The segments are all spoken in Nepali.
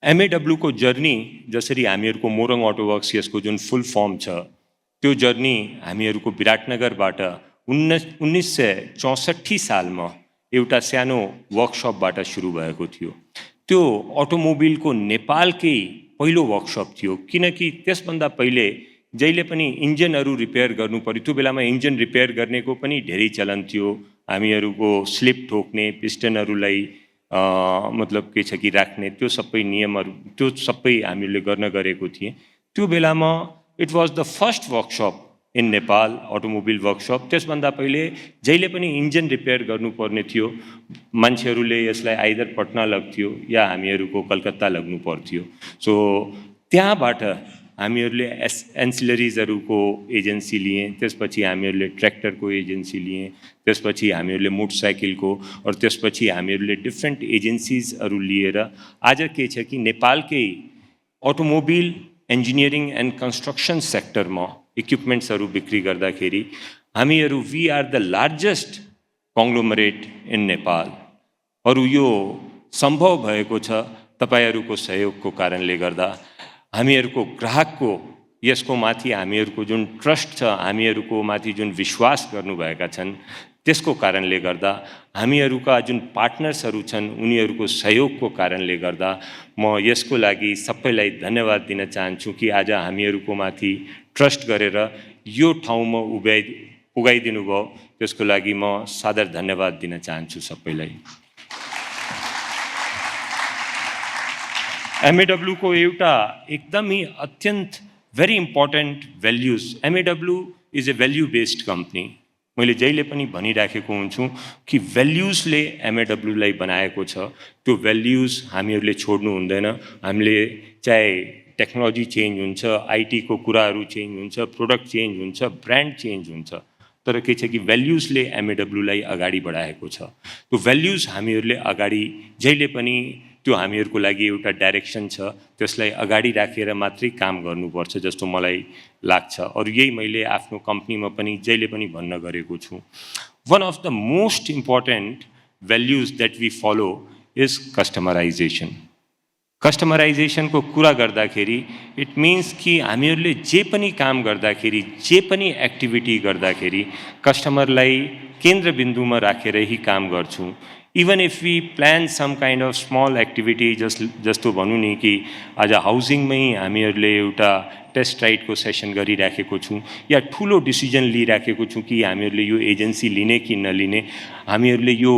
MAW को जर्नी जसरी हामीहरूको मोरङ अटो वर्क्स यसको जुन फुल फर्म छ त्यो जर्नी हामीहरूको विराटनगरबाट 1964 सालमा एउटा सानो वर्कसपबाट सुरु भएको थियो। त्यो अटोमोबिलको नेपालकै पहिलो वर्कसप थियो, किनकि त्यसभन्दा पहिले जहिले पनि इन्जिनहरू रिपेयर गर्नु पर्यो। त्यो बेलामा इन्जिन रिपेयर गर्नेको पनि धेरै चलन थियो। हामीहरूको स्लिप ठोक्ने, पिस्टनहरूलाई मतलब के छ कि राख्ने, त्यो सबै नियमहरू, त्यो सबै हामीले गर्न गरेको थिए। त्यो बेलामा it was the first workshop in Nepal, automobile workshop. त्यसभन्दा पहिले जहिले पनि इन्जिन रिपेयर गर्नुपर्ने थियो, मान्छेहरूले यसलाई आइदर पटना लग्थ्यो या हामीहरूको कलकत्ता लग्नु पर्थ्यो। सो त्यहाँबाट हामीहरूले एन्सिलरिजहरूको एजेन्सी लिए, त्यसपछि हामीहरूले ट्र्याक्टरको एजेन्सी लिए, त्यसपछि हामीहरूले मोटरसाइकलको, और त्यसपछि हामीहरूले डिफ्रेन्ट एजेन्सिजहरू लिएर आज के छ कि नेपालकै अटोमोबिल इन्जिनियरिङ एन्ड कन्स्ट्रक्सन सेक्टरमा इक्विपमेन्ट्सहरू बिक्री गर्दाखेरि हामीहरू we are the largest conglomerate in Nepal. अरू यो सम्भव भएको छ तपाईहरूको सहयोगको कारणले गर्दा। हामीहरूको ग्राहकको यसको माथि हामीहरूको जुन ट्रस्ट छ, हामीहरूको माथि जुन विश्वास गर्नुभएका छन्, त्यसको कारणले गर्दा, हामीहरूका जुन पार्टनर्सहरू छन् उनीहरूको सहयोगको कारणले गर्दा म यसको लागि सबैलाई धन्यवाद दिन चाहन्छु कि आज हामीहरूको माथि ट्रस्ट गरेर यो ठाउँमा पुगाइदिनु भयो। त्यसको लागि म सादर धन्यवाद दिन चाहन्छु सबैलाई। MAW को एउटा एकदमै अत्यन्त very important values, MAW is a value based company. मैले जहिले पनि भनिराखेको हुन्छु कि भ्याल्युजले MAW लाई बनाएको छ। त्यो भ्याल्युज हामीहरूले छोड्नु हुँदैन। हामीले चाहे टेक्नोलोजी चेन्ज हुन्छ, IT को कुराहरू चेन्ज हुन्छ, प्रोडक्ट चेन्ज हुन्छ, ब्रान्ड चेन्ज हुन्छ, तर के छ कि भ्याल्युजले MAW लाई अगाडि बढाएको छ। त्यो भ्याल्युज हामीहरूले अगाडि जहिले पनि त्यो हामीहरूको लागि एउटा डाइरेक्सन छ, त्यसलाई अगाडि राखेर मात्रै काम गर्नुपर्छ जस्तो मलाई लाग्छ। और यही मैले आफ्नो कम्पनीमा पनि जहिले पनि भन्न गरेको छु। One of the most important values that we follow is customisation. कस्टमराइजेसनको कुरा गर्दाखेरि इट मिन्स कि हामीहरूले जे पनि काम गर्दाखेरि, जे पनि एक्टिभिटी गर्दाखेरि कस्टमरलाई केन्द्रबिन्दुमा राखेर ही काम गर्छौँ। Even if we plan some kind of small activity, जस्तो भनौँ नि कि आज हाउसिङमै हामीहरूले एउटा टेस्ट राइडको सेसन गरिराखेको छौँ या ठुलो डिसिजन लिइराखेको छौँ कि हामीहरूले यो एजेन्सी लिने कि नलिने, हामीहरूले यो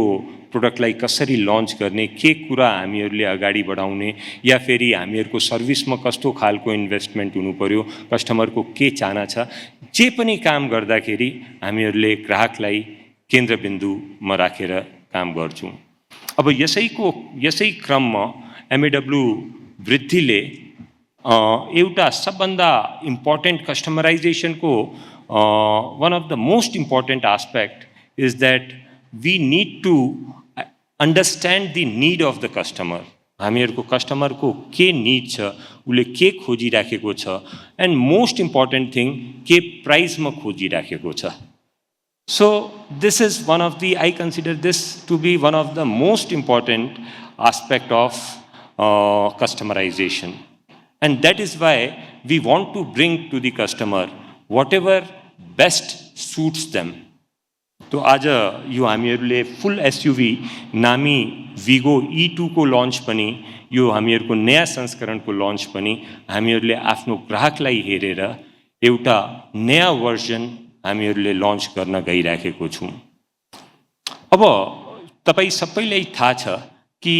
प्रोडक्टलाई कसरी लन्च गर्ने, के कुरा हामीहरूले अगाडि बढाउने, या फेरि हामीहरूको सर्भिसमा कस्तो खालको इन्भेस्टमेन्ट हुनु पर्यो, कस्टमरको के चाहना छ, जे पनि काम गर्दाखेरि हामीहरूले ग्राहकलाई केन्द्रबिन्दुमा राखेर काम गर्छौँ। अब यसै क्रममा MAW वृद्धिले एउटा सबभन्दा इम्पोर्टेन्ट कस्टमराइजेसनको one of the most important aspect is that we need to understand the need of the customer. हामीहरूको कस्टमरको के निड छ, उसले के खोजिराखेको छ, एन्ड मोस्ट इम्पोर्टेन्ट थिङ के प्राइसमा खोजिराखेको छ। So this is one of the, I consider this to be one of the most important aspect of customization, and that is why we want to bring to the customer whatever best suits them. तो आज यो हामीहरूले फुल SUV नामी Vigo E2 को लन्च पनि, यो हामीहरूको नयाँ संस्करणको लन्च पनि हामीहरूले आफ्नो ग्राहकलाई हेरेर एउटा नयाँ भर्जन हामीहरूले लन्च गर्न गइराखेको छौँ। अब तपाईँ सबैलाई थाहा छ कि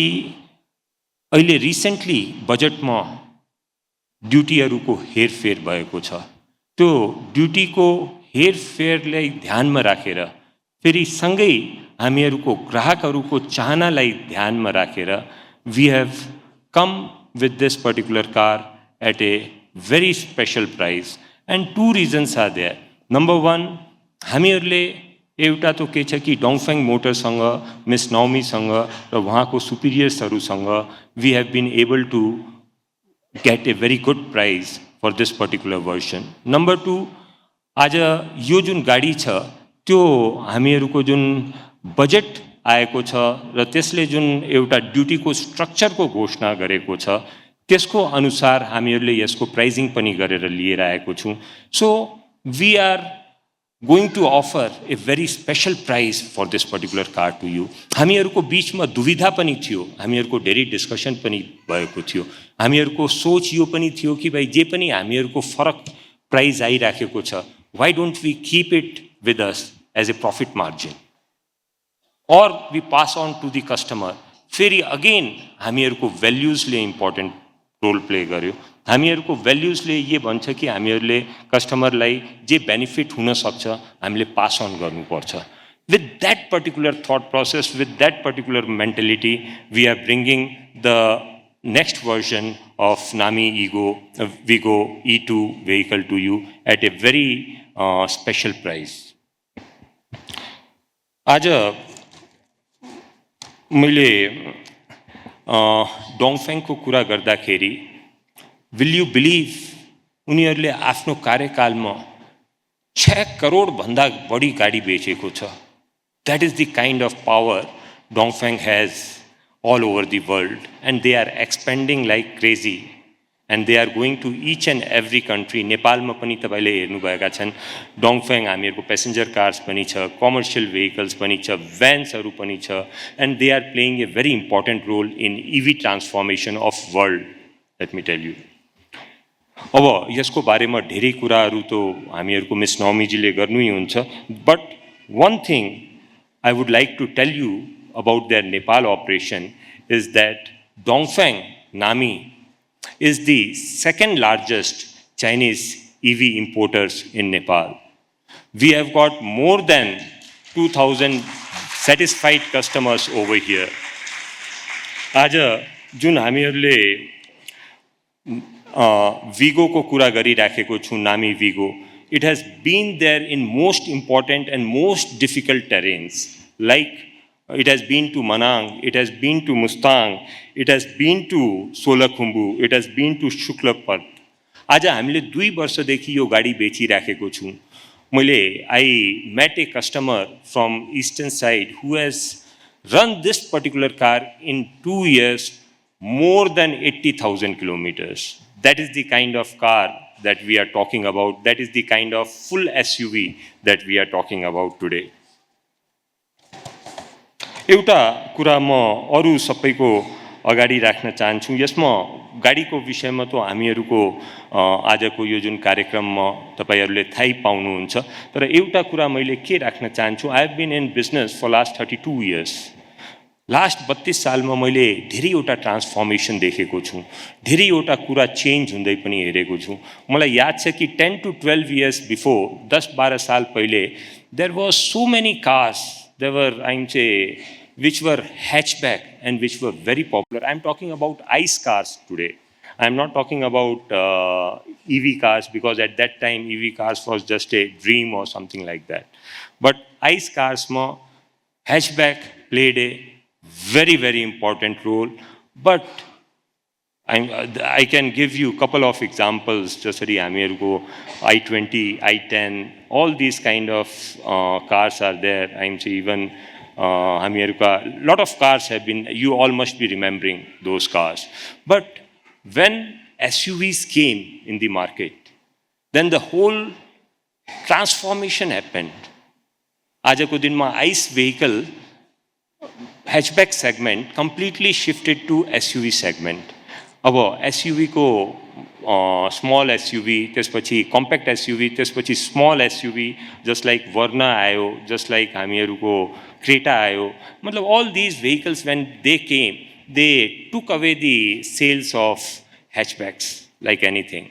अहिले रिसेन्टली बजेटमा ड्युटीहरूको हेरफेर भएको छ। त्यो ड्युटीको हेरफेरलाई ध्यानमा राखेर, फेरि सँगै हामीहरूको ग्राहकहरूको चाहनालाई ध्यानमा राखेर we have come with this particular car at a very special price, and two reasons are there. Number one, हामीहरूले एउटा त के छ कि डोङफेङ मोटरसँग, मिस नौमीसँग र उहाँको सुपिरियर्सहरूसँग we have been able to get a very good price for this particular version. Number two, आज यो जुन गाडी छ त्यो हामीहरूको जुन बजेट आएको छ र त्यसले जुन एउटा ड्युटीको स्ट्रक्चरको घोषणा गरेको छ त्यसको अनुसार हामीहरूले यसको प्राइजिङ पनि गरेर लिएर आएको छौँ. So we are going to offer a very special price for this particular car to you. हामीहरूको बीचमा दुविधा पनि थियो, हामीहरूको धेरै डिस्कसन पनि भएको थियो. हामीहरूको सोच यो पनि थियो कि भाइ जे पनि हामीहरूको फरक प्राइस आइराखेको छ, why don't we keep it with us as a profit margin or we pass on to the customer. फेरि अगेन हामीहरूको भ्याल्युजले इम्पोर्टेन्ट रोल प्ले गर्यो. हामीहरूको भ्याल्युजले ये भन्छ कि हामीहरूले कस्टमरलाई जे बेनिफिट हुन सक्छ हामीले पास अन गर्नुपर्छ. With that particular thought process, with that particular mentality, we are bringing the next version of NAMI Vigo E2 vehicle to you at a very special price. आज मैले डोङफेङको कुरा गर्दाखेरि will you believe उनीहरूले आफ्नो कार्यकालमा 6 करोड भन्दा बढी गाडी बेचेको छ. That is the kind of power Dongfeng has all over the world, and they are expanding like crazy, and they are going to each and every country. नेपालमा पनि तपाईले हेर्नुभएका छन् डोङफेङ हामीहरूको प्यासेन्जर कार्स पनि छ, कमर्शियल भेहिकल्स पनि छ, भ्यान्सहरू पनि छ, and they are playing a very important role in EV transformation of world. Let me tell you. अब यसको बारेमा धेरै कुराहरू त हामीहरूको मिस नौमीजीले गर्नु ही हुन्छ. But one thing I would like to tell you about their Nepal operation is that Dongfeng NAMI is the second largest Chinese EV importers in Nepal. We have got more than 2,000 satisfied customers over here. आज जुन हामीहरूले Vigo को कुरा गरिराखेको छु, नामी Vigo, it has been there in most important and most difficult terrains, like it has been to Manang, it has been to Mustang, it has been to Solakhumbu, it has been to Shuklapat. आज हामीले 2 वर्षदेखि यो गाडी बेचिराखेको छु. मैले I met a customer from eastern side who has run this particular car in 2 years more than 80,000 kilometers. That is the kind of car that we are talking about. That is the kind of full SUV that we are talking about today. एउटा कुरा म अरु सबैको अगाडि राख्न चाहन्छु. यसमा गाडीको विषयमा त हामीहरूको आजको यो जुन कार्यक्रममा तपाईहरुले थाहै पाउनुहुन्छ. तर एउटा कुरा मैले के राख्न चाहन्छु. I have been in business for last 32 years. Last 32 सालमा मैले धेरैवटा ट्रान्सफर्मेसन देखेको छु, धेरैवटा कुरा चेन्ज हुँदै पनि हेरेको छु. मलाई याद छ कि 10 to 12 years before, 10-12 साल पहिले, there was so many cars, there were, which were hatchback and which were very popular. I'm talking about ICE cars today. I'm not talking about EV cars, because at that time EV cars was just a dream or something like that. But ICE cars ma hatchback played a very, very important role. But I can give you a couple of examples. Just हामीहरूको I-20, I-10, all these kind of cars are there. Even हामीहरूका lot of cars have been, you all must be remembering those cars. But when SUVs came in the market, then the whole transformation happened. आजको दिनमा ICE vehicle hatchback segment completely shifted to SUV segment. अब SUV को small SUV, त्यसपछि compact SUV, त्यसपछि small SUV, just like Verna आयो, just like हामीहरूको Creta आयो. मतलब all these vehicles, when they came, they took away the sales of hatchbacks like anything.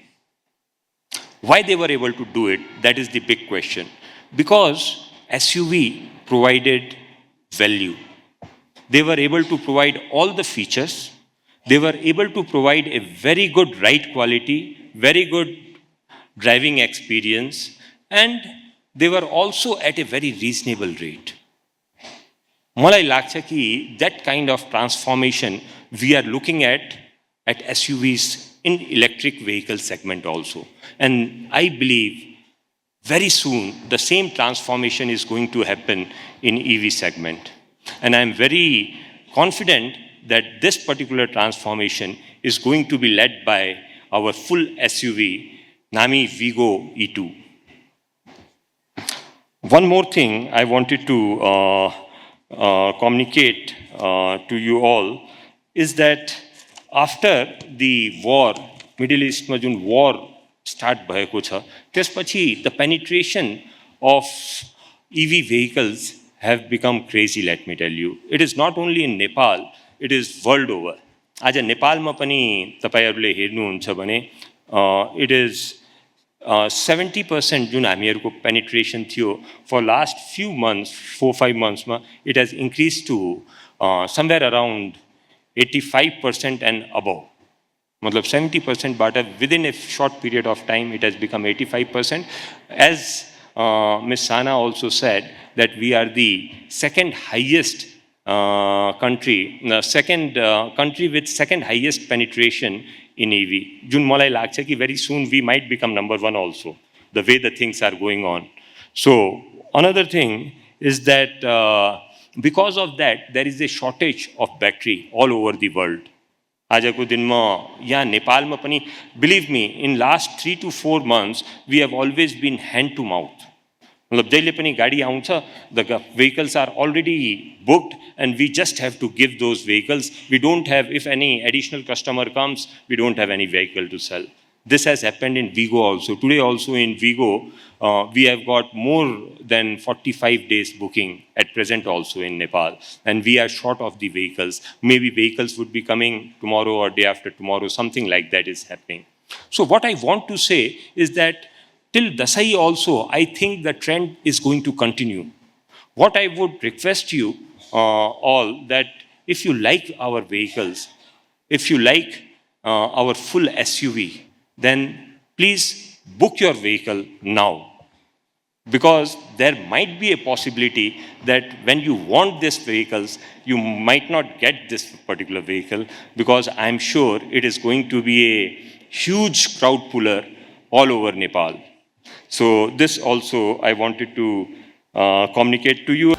Why they were able to do it? That is the big question. Because SUV provided value. They were able to provide all the features. They were able to provide a very good ride quality, very good driving experience, and they were also at a very reasonable rate. मलाई लाग्छ कि that kind of transformation we are looking at SUVs in electric vehicle segment also. And I believe very soon the same transformation is going to happen in EV segment. And I'm very confident that this particular transformation is going to be led by our full SUV, NAMI Vigo E2. One more thing I wanted to communicate to you all is that after the war, Middle East में जुन war start भएको छ, त्यसपछि the penetration of EV vehicles have become crazy, let me tell you. It is not only in Nepal, it is world over. आज नेपालमा पनि तपाईहरुले हेर्नुहुन्छ भने it is 70% जुन हामीहरुको penetration थियो for last few months, 4-5 months मा, it has increased to somewhere around 85% and above. मतलब 70% बाट within a short period of time it has become 85%. As Ms. Sana also said that we are the second highest country with second highest penetration in EV. जुन मलाई लाग्छ कि very soon we might become number one also, the way the things are going on. So another thing is that because of that there is a shortage of battery all over the world. आजको दिनमा यहाँ नेपालमा पनि, believe me, in last 3 to 4 months we have always been hand to mouth. मतलब जहिले पनि गाडी आउँछ, the vehicles are already booked and we just have to give those vehicles. We don't have, if any additional customer comes, we don't have any vehicle to sell. This has happened in Vigo also. Today also in Vigo, we have got more than 45 days booking at present also in Nepal. And we are short of the vehicles. Maybe vehicles would be coming tomorrow or day after tomorrow, something like that is happening. So what I want to say is that till Dasai also, I think the trend is going to continue. What I would request you all that if you like our vehicles, if you like our full SUV, then please book your vehicle now. Because there might be a possibility that when you want these vehicles, you might not get this particular vehicle, because I'm sure it is going to be a huge crowd puller all over Nepal. So this also I wanted to communicate to you.